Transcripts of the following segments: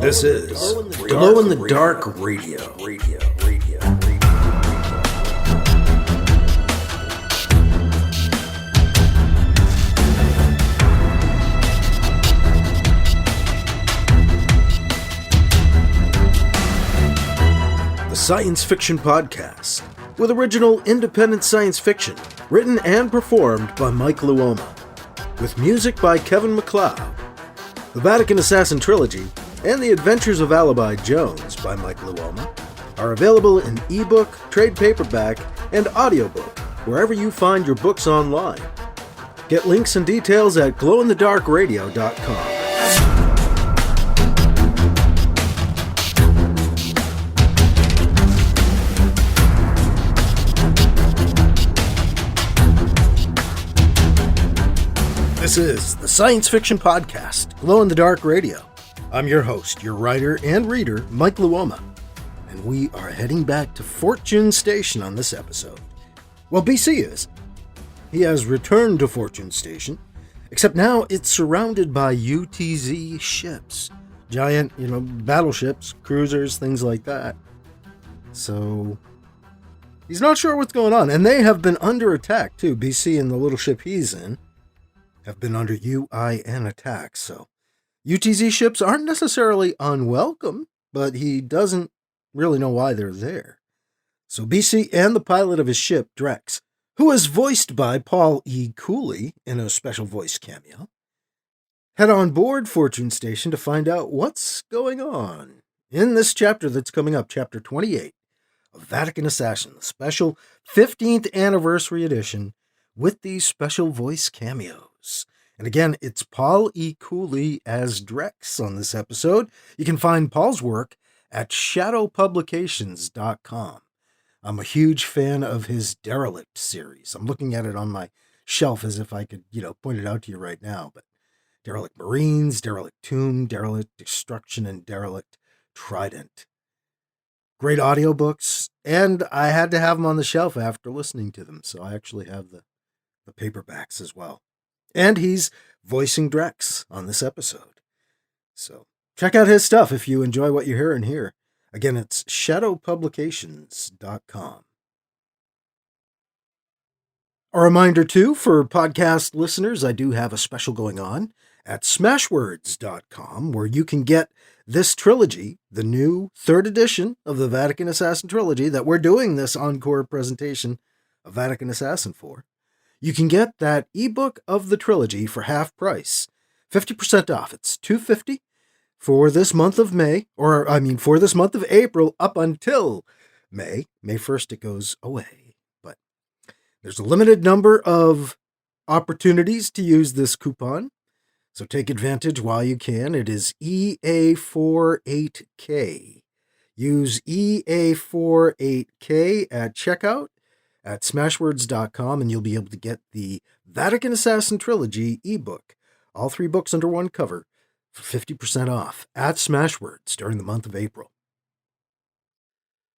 This is Glow in the Dark Radio. The science fiction podcast with original independent science fiction written and performed by Mike Luoma, with music by Kevin MacLeod. The Vatican Assassin Trilogy and The Adventures of Alibi Jones by Mike Luoma are available in ebook, trade paperback, and audiobook wherever you find your books online. Get links and details at glowinthedarkradio.com. This is the Science Fiction Podcast, Glow in the Dark Radio. I'm your host, your writer and reader, Mike Luoma, and we are heading back to Fortune Station on this episode. Well, BC is. He has returned to Fortune Station, except now it's surrounded by UTZ ships. Giant, battleships, cruisers, things like that. So, he's not sure what's going on, and they have been under attack too. BC and the little ship he's in have been under UIN attack, so UTZ ships aren't necessarily unwelcome, but he doesn't really know why they're there. So BC and the pilot of his ship, Drex, who is voiced by Paul E. Cooley in a special voice cameo, head on board Fortune Station to find out what's going on in this chapter that's coming up, Chapter 28 of Vatican Assassin, the special 15th anniversary edition with these special voice cameos. And again, it's Paul E. Cooley as Drex on this episode. You can find Paul's work at shadowpublications.com. I'm a huge fan of his Derelict series. I'm looking at it on my shelf as if I could, point it out to you right now. But Derelict Marines, Derelict Tomb, Derelict Destruction, and Derelict Trident. Great audiobooks, and I had to have them on the shelf after listening to them, so I actually have the paperbacks as well. And he's voicing Drex on this episode. So check out his stuff if you enjoy what you're hearing here. Again, it's shadowpublications.com. A reminder, too, for podcast listeners, I do have a special going on at smashwords.com where you can get this trilogy, the new third edition of the Vatican Assassin Trilogy that we're doing this encore presentation of Vatican Assassin for. You can get that ebook of the trilogy for half price, 50% off. It's $250 for this month of for this month of April up until May. May 1st, it goes away. But there's a limited number of opportunities to use this coupon, so take advantage while you can. It is EA48K. Use EA48K at checkout at smashwords.com, and you'll be able to get the Vatican Assassin Trilogy ebook, all 3 books under one cover, for 50% off at Smashwords during the month of April.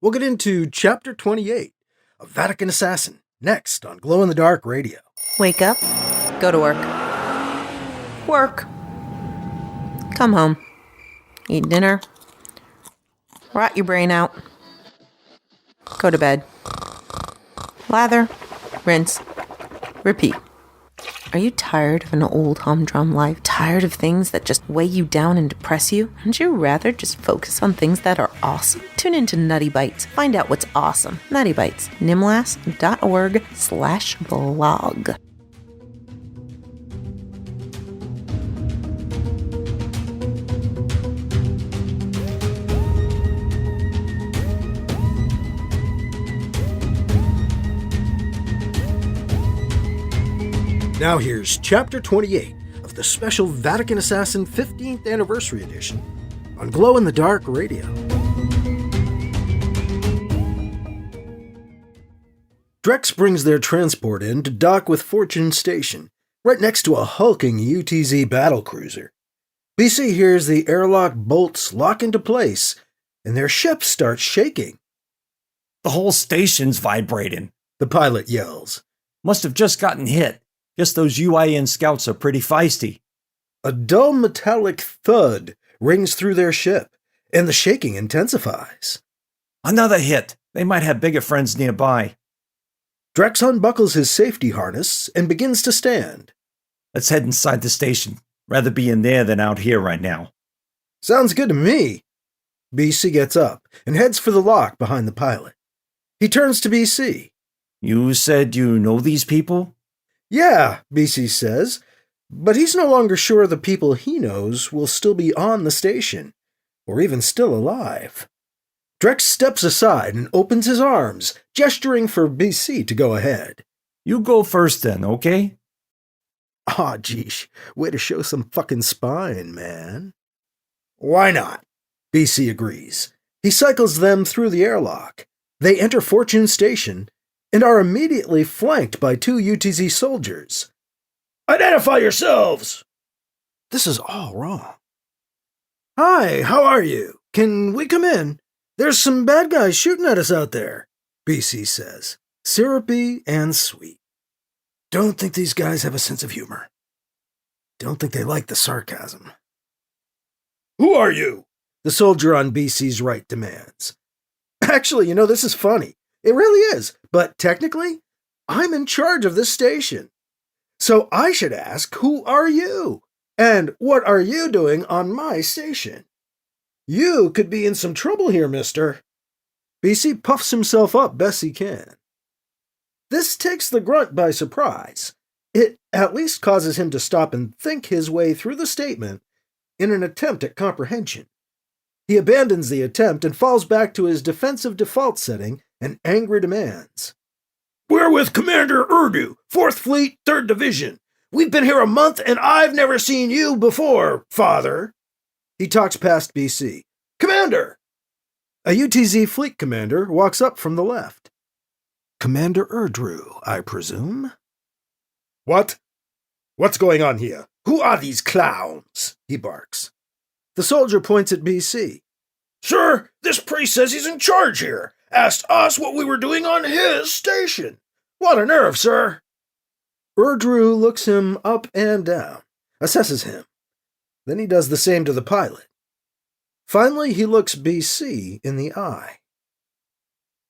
We'll get into Chapter 28 of Vatican Assassin next on Glow in the Dark Radio. Wake up, go to work. Work. Come home. Eat dinner. Rot your brain out. Go to bed. Lather, rinse, repeat. Are you tired of an old humdrum life? Tired of things that just weigh you down and depress you? Wouldn't you rather just focus on things that are awesome? Tune into Nutty Bites. Find out what's awesome. Nutty Bites. nimlas.org/blog. Now here's Chapter 28 of the special Vatican Assassin 15th Anniversary Edition on Glow in the Dark Radio. Drex brings their transport in to dock with Fortune Station, right next to a hulking UTZ battlecruiser. BC hears the airlock bolts lock into place, and their ship starts shaking. The whole station's vibrating, the pilot yells. Must have just gotten hit. Guess those UIN scouts are pretty feisty. A dull metallic thud rings through their ship, and the shaking intensifies. Another hit. They might have bigger friends nearby. Drex unbuckles his safety harness and begins to stand. Let's head inside the station. Rather be in there than out here right now. Sounds good to me. BC gets up and heads for the lock behind the pilot. He turns to BC. You said you know these people? Yeah, BC says, but he's no longer sure the people he knows will still be on the station, or even still alive. Drex steps aside and opens his arms, gesturing for BC to go ahead. You go first then, okay? Aw, geesh, way to show some fucking spine, man. Why not? BC agrees. He cycles them through the airlock. They enter Fortune Station and are immediately flanked by 2 UTZ soldiers. Identify yourselves! This is all wrong. Hi, how are you? Can we come in? There's some bad guys shooting at us out there, BC says, syrupy and sweet. Don't think these guys have a sense of humor. Don't think they like the sarcasm. Who are you? The soldier on BC's right demands. Actually, this is funny. It really is, but technically, I'm in charge of this station. So I should ask, who are you? And what are you doing on my station? You could be in some trouble here, mister. BC puffs himself up best he can. This takes the grunt by surprise. It at least causes him to stop and think his way through the statement in an attempt at comprehension. He abandons the attempt and falls back to his defensive default setting and angry demands. We're with Commander Urdu, 4th Fleet, 3rd Division. We've been here a month and I've never seen you before, father. He talks past BC. Commander! A UTZ fleet commander walks up from the left. Commander Erdru, I presume? What? What's going on here? Who are these clowns? He barks. The soldier points at BC. Sir, this priest says he's in charge here. Asked us what we were doing on his station. What a nerve, sir. Erdru looks him up and down, assesses him. Then he does the same to the pilot. Finally, he looks BC in the eye.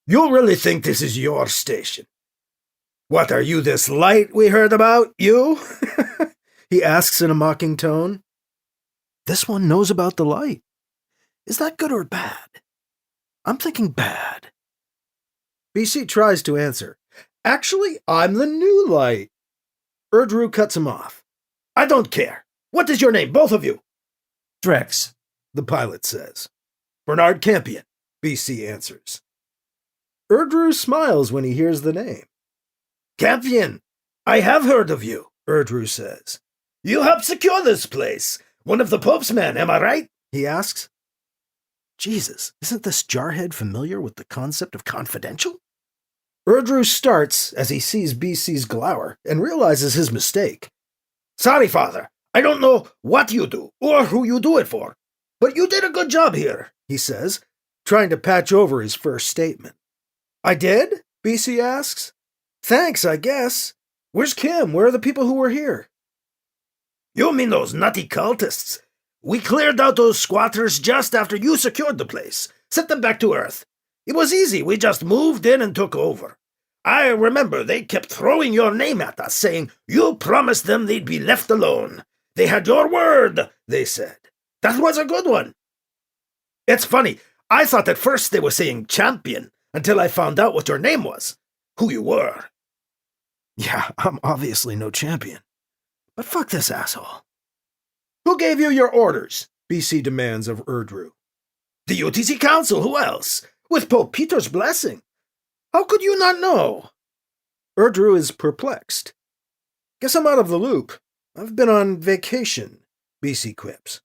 You really think this is your station? What, are you this light we heard about, you? He asks in a mocking tone. This one knows about the light. Is that good or bad? I'm thinking bad. BC tries to answer. Actually, I'm the new light. Erdru cuts him off. I don't care. What is your name, both of you? Drex, the pilot says. Bernard Campion, BC answers. Erdru smiles when he hears the name. Campion, I have heard of you, Erdru says. You helped secure this place. One of the Pope's men, am I right? He asks. Jesus, isn't this jarhead familiar with the concept of confidential? Erdru starts as he sees BC's glower and realizes his mistake. Sorry, father. I don't know what you do or who you do it for, but you did a good job here, he says, trying to patch over his first statement. I did? BC asks. Thanks, I guess. Where's Kim? Where are the people who were here? You mean those nutty cultists? We cleared out those squatters just after you secured the place, sent them back to Earth. It was easy, we just moved in and took over. I remember they kept throwing your name at us, saying you promised them they'd be left alone. They had your word, they said. That was a good one. It's funny, I thought at first they were saying champion, until I found out what your name was, who you were. Yeah, I'm obviously no champion. But fuck this asshole. Who gave you your orders? BC demands of Erdru. The UTC Council, who else? With Pope Peter's blessing. How could you not know? Erdru is perplexed. Guess I'm out of the loop. I've been on vacation, BC quips.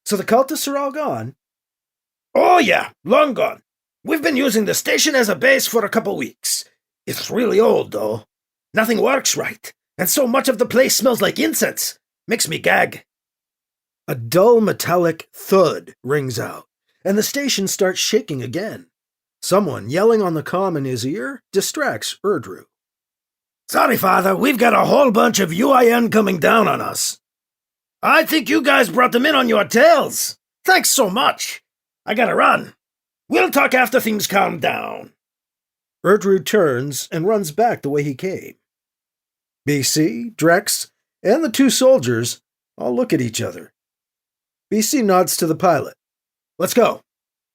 So the cultists are all gone? Oh yeah, long gone. We've been using the station as a base for a couple weeks. It's really old, though. Nothing works right, and so much of the place smells like incense. Makes me gag. A dull metallic thud rings out, and the station starts shaking again. Someone yelling on the comm in his ear distracts Erdru. Sorry, Father, we've got a whole bunch of UIN coming down on us. I think you guys brought them in on your tails. Thanks so much. I gotta run. We'll talk after things calm down. Erdru turns and runs back the way he came. BC, Drex, and the two soldiers all look at each other. BC nods to the pilot. Let's go.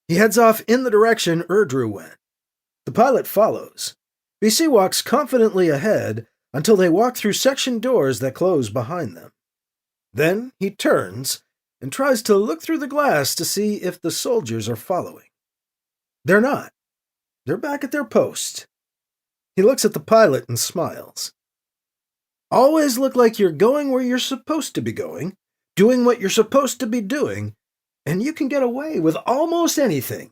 He heads off in the direction Erdru went. The pilot follows. BC walks confidently ahead until they walk through section doors that close behind them. Then he turns and tries to look through the glass to see if the soldiers are following. They're not. They're back at their post. He looks at the pilot and smiles. Always look like you're going where you're supposed to be going, doing what you're supposed to be doing, and you can get away with almost anything,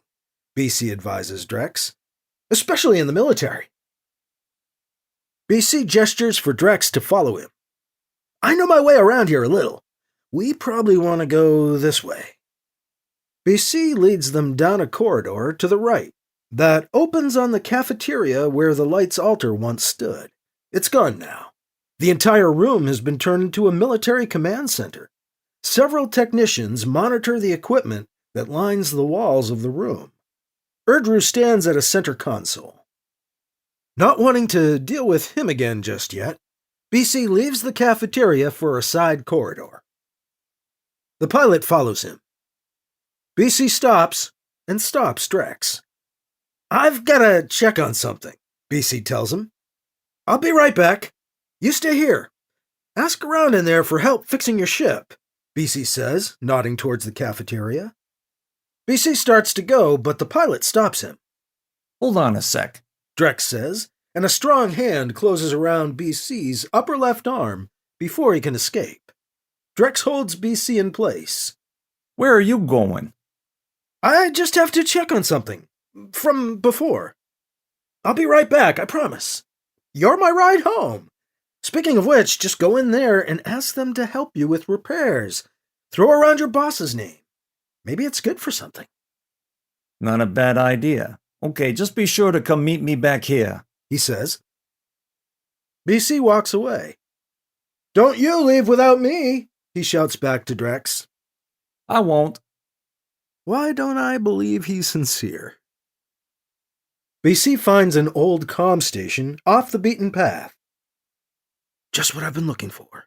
BC advises Drex, especially in the military. BC gestures for Drex to follow him. I know my way around here a little. We probably want to go this way. BC leads them down a corridor to the right that opens on the cafeteria where the Lights Altar once stood. It's gone now. The entire room has been turned into a military command center. Several technicians monitor the equipment that lines the walls of the room. Erdru stands at a center console. Not wanting to deal with him again just yet, BC leaves the cafeteria for a side corridor. The pilot follows him. BC stops Drex. I've got to check on something, BC tells him. I'll be right back. You stay here. Ask around in there for help fixing your ship, BC says, nodding towards the cafeteria. BC starts to go, but the pilot stops him. Hold on a sec, Drex says, and a strong hand closes around BC's upper left arm before he can escape. Drex holds BC in place. Where are you going? I just have to check on something. From before. I'll be right back, I promise. You're my ride home. Speaking of which, just go in there and ask them to help you with repairs. Throw around your boss's name. Maybe it's good for something. Not a bad idea. Okay, just be sure to come meet me back here, he says. BC walks away. Don't you leave without me, he shouts back to Drex. I won't. Why don't I believe he's sincere? BC finds an old comm station off the beaten path. Just what I've been looking for.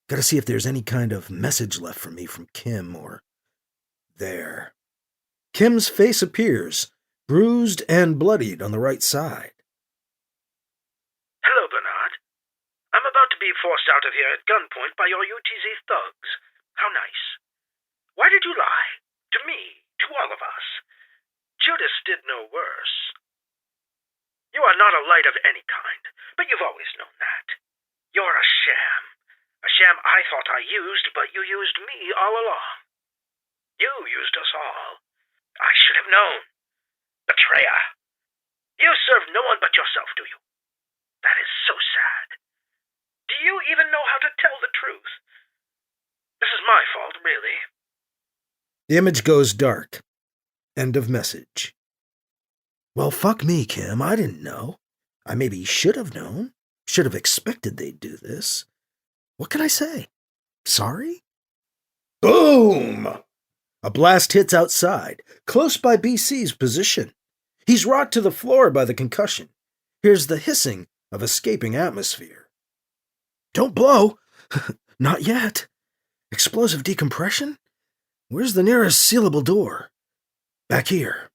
Gotta see if there's any kind of message left for me from Kim or... There. Kim's face appears, bruised and bloodied on the right side. Hello, Bernard. I'm about to be forced out of here at gunpoint by your UTZ thugs. How nice. Why did you lie? To me, to all of us. Judas did no worse. You are not a light of any kind, but you've always known that. You're a sham. A sham I thought I used, but you used me all along. You used us all. I should have known. Betrayer. You serve no one but yourself, do you? That is so sad. Do you even know how to tell the truth? This is my fault, really. The image goes dark. End of message. Well, fuck me, Kim. I didn't know. I maybe should have known. Should have expected they'd do this. What can I say? Sorry? Boom! A blast hits outside, close by BC's position. He's rocked to the floor by the concussion. Here's the hissing of escaping atmosphere. Don't blow! Not yet. Explosive decompression? Where's the nearest sealable door? Back here.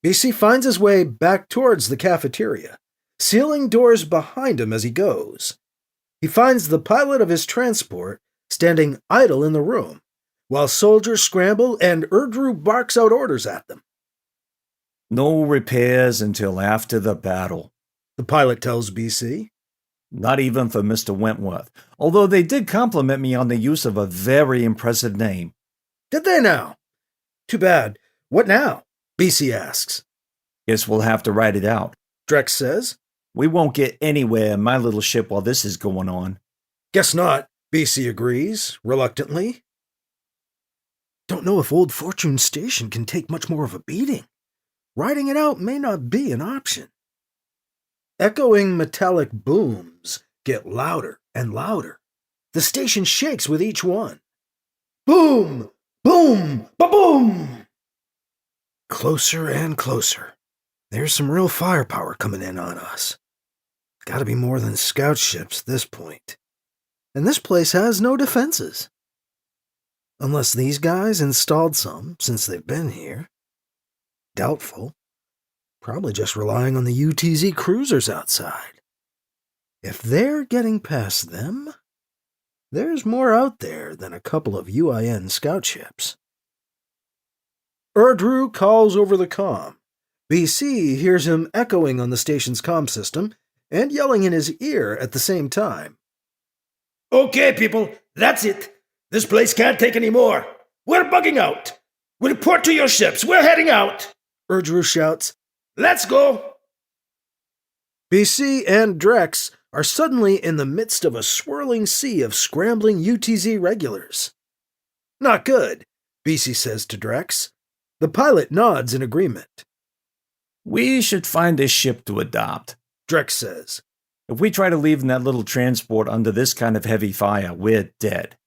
BC finds his way back towards the cafeteria, sealing doors behind him as he goes. He finds the pilot of his transport standing idle in the room, while soldiers scramble and Erdru barks out orders at them. No repairs until after the battle, the pilot tells BC. Not even for Mr. Wentworth, although they did compliment me on the use of a very impressive name. Did they now? Too bad. What now? BC asks. Guess we'll have to write it out, Drex says. We won't get anywhere in my little ship while this is going on. Guess not, BC agrees, reluctantly. Don't know if Old Fortune Station can take much more of a beating. Riding it out may not be an option. Echoing metallic booms get louder and louder. The station shakes with each one. Boom! Boom! Ba-boom! Closer and closer. There's some real firepower coming in on us. Gotta be more than scout ships at this point. And this place has no defenses. Unless these guys installed some since they've been here. Doubtful. Probably just relying on the UTZ cruisers outside. If they're getting past them, there's more out there than a couple of UIN scout ships. Erdrew calls over the comm. BC hears him echoing on the station's comm system and yelling in his ear at the same time. Okay, people, that's it. This place can't take any more. We're bugging out. We'll report to your ships. We're heading out. Erdrew shouts, Let's go. BC and Drex are suddenly in the midst of a swirling sea of scrambling UTZ regulars. Not good, BC says to Drex. The pilot nods in agreement. We should find a ship to adopt, Drex says. If we try to leave in that little transport under this kind of heavy fire, we're dead.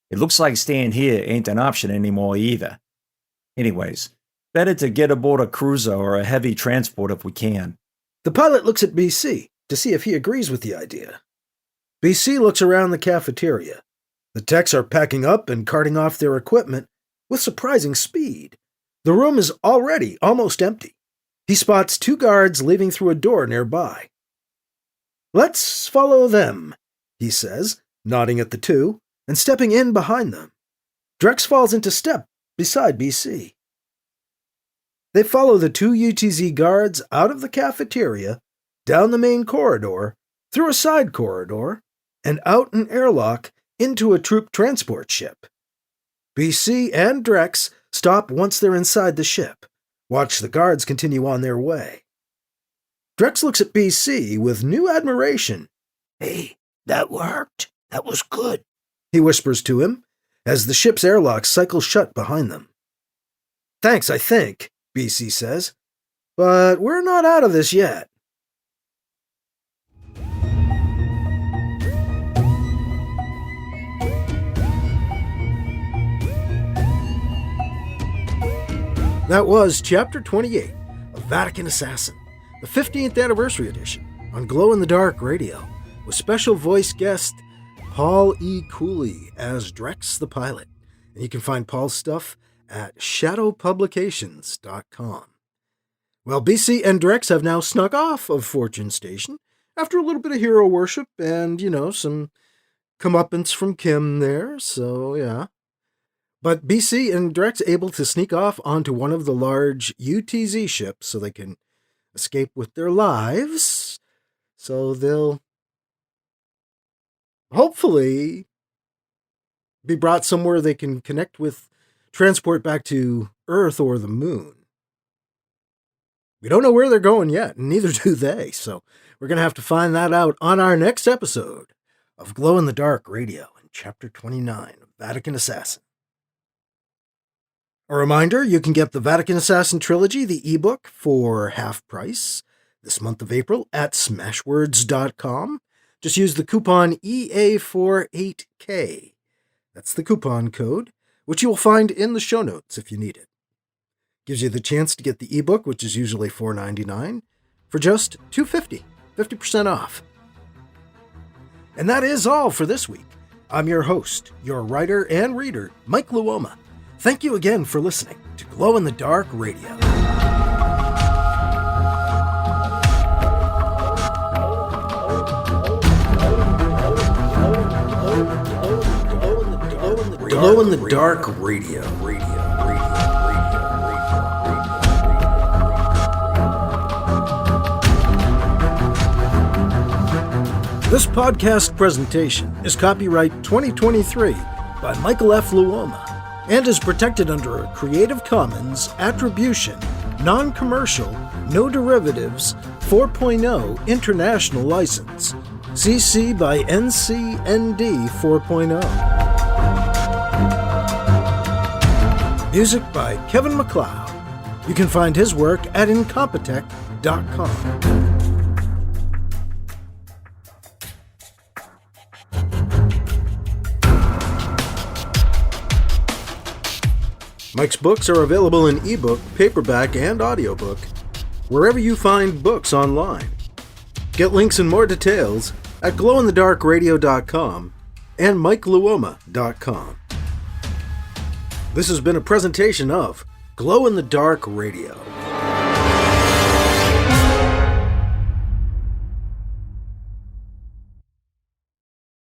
It looks like staying here ain't an option anymore either. Anyways, better to get aboard a cruiser or a heavy transport if we can. The pilot looks at BC to see if he agrees with the idea. BC looks around the cafeteria. The techs are packing up and carting off their equipment with surprising speed. The room is already almost empty. He spots two guards leaving through a door nearby. Let's follow them, he says, nodding at the two, and stepping in behind them. Drex falls into step beside BC. They follow the two UTZ guards out of the cafeteria, down the main corridor, through a side corridor, and out an airlock into a troop transport ship. BC and Drex stop once they're inside the ship. Watch the guards continue on their way. Drex looks at BC with new admiration. Hey, that worked. That was good. He whispers to him as the ship's airlock cycles shut behind them. Thanks, I think, BC says. But we're not out of this yet. That was Chapter 28 of Vatican Assassin, the 15th Anniversary Edition on Glow in the Dark Radio, with special voice guest Paul E. Cooley as Drex the Pilot. And you can find Paul's stuff at shadowpublications.com. Well, BC and Drex have now snuck off of Fortune Station after a little bit of hero worship and, some comeuppance from Kim there, so yeah. But BC and Drex able to sneak off onto one of the large UTZ ships so they can escape with their lives. So they'll hopefully be brought somewhere they can connect with, transport back to Earth or the moon. We don't know where they're going yet, and neither do they. So we're going to have to find that out on our next episode of Glow in the Dark Radio in Chapter 29 of Vatican Assassin. A reminder, you can get the Vatican Assassin Trilogy, the ebook, for half price this month of April at smashwords.com. Just use the coupon EA48K. That's the coupon code, which you will find in the show notes if you need it. Gives you the chance to get the ebook, which is usually $4.99, for just $2.50, 50% off. And that is all for this week. I'm your host, your writer and reader, Mike Luoma. Thank you again for listening to Glow in the Dark Radio. Glow in the Dark Radio. This podcast presentation is copyright 2023 by Michael F. Luoma and is protected under a Creative Commons Attribution, Non-Commercial, No Derivatives 4.0 International License, CC by NC-ND 4.0. Music by Kevin MacLeod. You can find his work at Incompetech.com. Mike's books are available in ebook, paperback, and audiobook, wherever you find books online. Get links and more details at glowinthedarkradio.com and mikeluoma.com. This has been a presentation of Glow in the Dark Radio.